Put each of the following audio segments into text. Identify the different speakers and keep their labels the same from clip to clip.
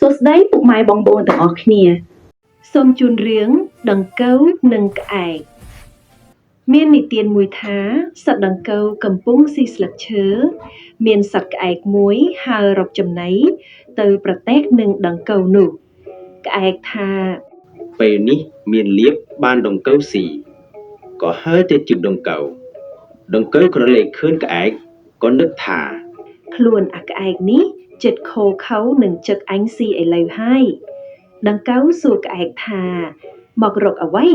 Speaker 1: សួស្តីពុកម៉ែបងប្អូនទាំងអស់គ្នាសូមជូនរឿងដង្កូវនិងក្អែកមាននិទានមួយថាសត្វដង្កូវកំពុងស៊ីស្លឹកឈើមានសត្វក្អែកមួយហើររកចំណីទៅប្រទះនឹងដង្កូវនោះក្អែកថា
Speaker 2: ពេលនេះមានលៀបបានដង្កូវស៊ីក៏ហើរទៅជិតដង្កូវក្រឡេកឃើញក្អែកក៏នឹកថា
Speaker 1: ខ្លួនអាក្អែកនេះចិត្តខូខៅនឹងចឹកអញស៊ីឥឡូវហើយដង្កូវសួរក្អែកថាមករកអ្វី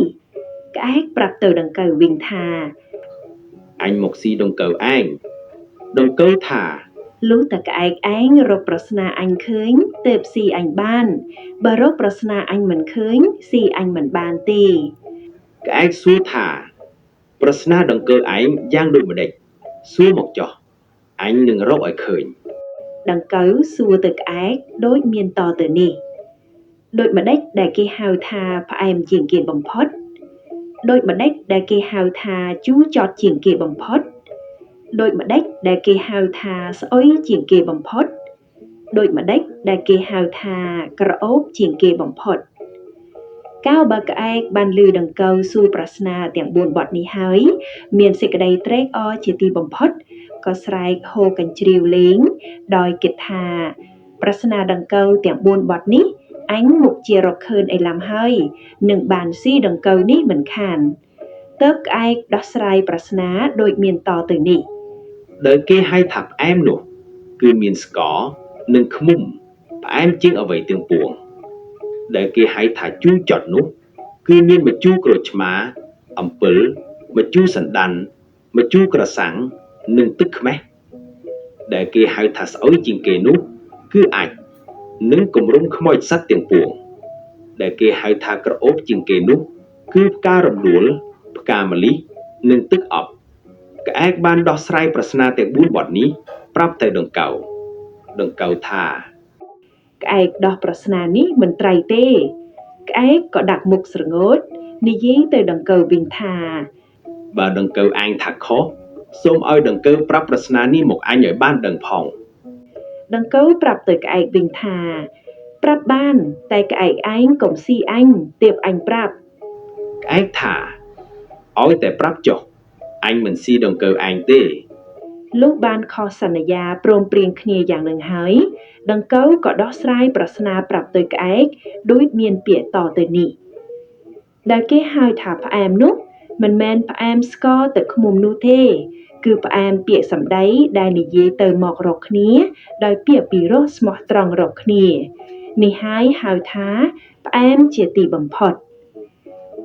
Speaker 1: ក្អែកប្រាប់ទៅដង្កូវវិញថា
Speaker 2: អញមកស៊ីដង្កូវឯងដង្កូវថា
Speaker 1: លុះតែក្អែកឯងរកប្រស្នាអញឃើញទើបស៊ីអញបានបើរកប្រស្នាអញមិនឃើញស៊ីអញមិនបានទេ
Speaker 2: ក្អែកសួរថាប្រស្នាដង្កូវឯងយ៉ាងដូចម្ដេចសួរមកចុះអញនឹងរកឲ្យឃើញ
Speaker 1: ដង្កូវសួរទៅក្អែកដូចមានតទៅនេះដូចម្ដេចដែលគេហៅថាផ្អែមជាងគេបំផុតដូចម្ដេចដែលគេហៅថាជូរចត់ជាងគេបំផុតដូចម្ដេចដែលគេហៅថាស្អុយជាងគេបំផុតដូចម្ដេចដែលគេហៅថាក្រអូបជាងគេបំផុតកាលបើក្អែកបានឮដង្កូវសួរប្រស្នាទាំង4បទនេះហើយមានសេចក្តីត្រេកអរជាទីបំផុតក៏ស្រែកហូរកញ្ជ្រៀវលេងដោយគិតថាប្រស្នាដង្កូវទាំង4បទនេះអញមុខជារកឃើញឥឡំហើយនឹងបានស៊ីដង្កូវនេះមិនខានទើបក្អែកដោះស្រាយប្រស្នាដូចមានតទៅនេះ
Speaker 2: ដែលគេហៅថាផ្អែមនោះគឺមានស្ករនិងឃ្មុំផ្អែមជាងអ្វីទាំងពួងដែលគេហៅថាជូរចត់នោះគឺមានម្ជូរក្រូចឆ្មាអំពិលម្ជូរសណ្ដាន់ម្ជូរក្រសាំងនិងទឹកខ្មេះដែលគេហៅថាស្អុយជាងគេនោះគឺអាចនិងគម្រំខ្មោចសត្វទាំងពួងដែលគេហៅថាក្រអូបជាងគេនោះគឺផ្ការំដួលផ្កាម្លិះនិងទឹកអប់ក្អែកបានដោះស្រាយប្រស្នាទាំង4បទនេះប្រាប់ទៅដង្កូវថា
Speaker 1: ក្អែកដោះប្រស្នានេះមិនត្រៃទេក្អែកក៏ដាក់មុខស្រងូតនិយាយទៅដង្កូវវិញថា
Speaker 2: បើដង្កូវឯងថាខុសសូមឲ្យដង្កូវប្រាប់ប្រស្នានេះមកអញឲ្យបានដឹងផង
Speaker 1: ដង្កូវប្រាប់ទៅក្អែកវិញថាប្រាប់បានតែក្អែកឯងកុំស៊ីអញទើបអញប្រាប់
Speaker 2: ក្អែកថាឲ្យតែប្រាប់ចុះអញមិនស៊ីដង្កូវឯងទេ
Speaker 1: លុះបានខុសសន្យាព្រមព្រៀងគ្នាយ៉ាងនឹងហើយដង្កូវក៏ដោះស្រាយប្រស្នាប្រាប់ទៅក្អែកដូចមានពាក្យតទៅនេះដែលគេហៅថាផ្អែមនោះមិនមែនផ្អែមស្ករទឹកឃ្មុំនោះទេគឺផ្អែមពាក្យសម្ដីដែលនិយាយទៅមករកគ្នាដោយពាក្យពីរោះស្មោះត្រង់រកគ្នានេះហើយហៅថាផ្អែមជាទីបំផុត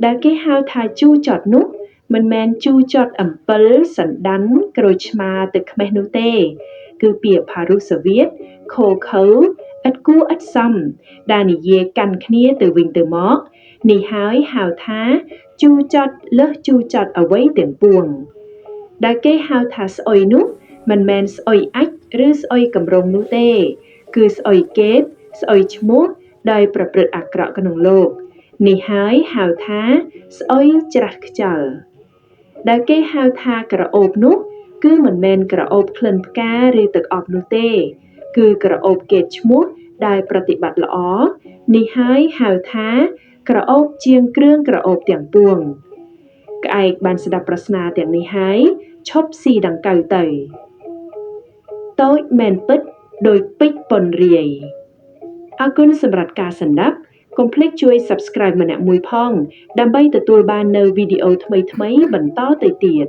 Speaker 1: ដែលគេហៅថាជូរចត់នោះមិនមែនជូរចត់អំពិលសណ្ដាន់ក្រូចឆ្មាទឹកខ្មេះនោះទេគឺពាក្យផារុសវាទខូខើឥតគួរឥតសមដែលនិយាយកាន់គ្នាទៅវិញទៅមកនេះហើយហៅថាជូរចត់លើសជូរចត់អ្វីទាំងពួងដែលគេហៅថាស្អុយនោះមិនមែនស្អុយអាចឬស្អុយកម្រងនោះទេគឺស្អុយកេតស្អុយឈ្មោះដោយប្រព្រឹត្តអាក្រក់ក្នុងលោកនេះហើយហៅថាស្អុយច្រាស់ខ្យល់ដែលគេហៅថាក្រអូបនោះគឺមិនមែនក្រអូបក្លិនផ្កាឬទឹកអប់នោះទេគឺក្រអូបកេតឈ្មោះដែលប្រតិបត្តិល្អនេះហើយហៅថាក្រអូបជាងគ្រឿងក្រអូបទាំងពួងក្អែកបានស្ដាប់ប្រស្នាទាំងនេះហើយឈប់ស៊ីដង្កូវទៅតូចមែនពិតដោយពេជ្រប៉ុនរាយអរគុណសម្រាប់ការស្ដាប់កុំភ្លេចជួយ Subscribe ម្នាក់មួយផងដើម្បីទទួលបាននៅវីដេអូថ្មីៗបន្តទៅទៀត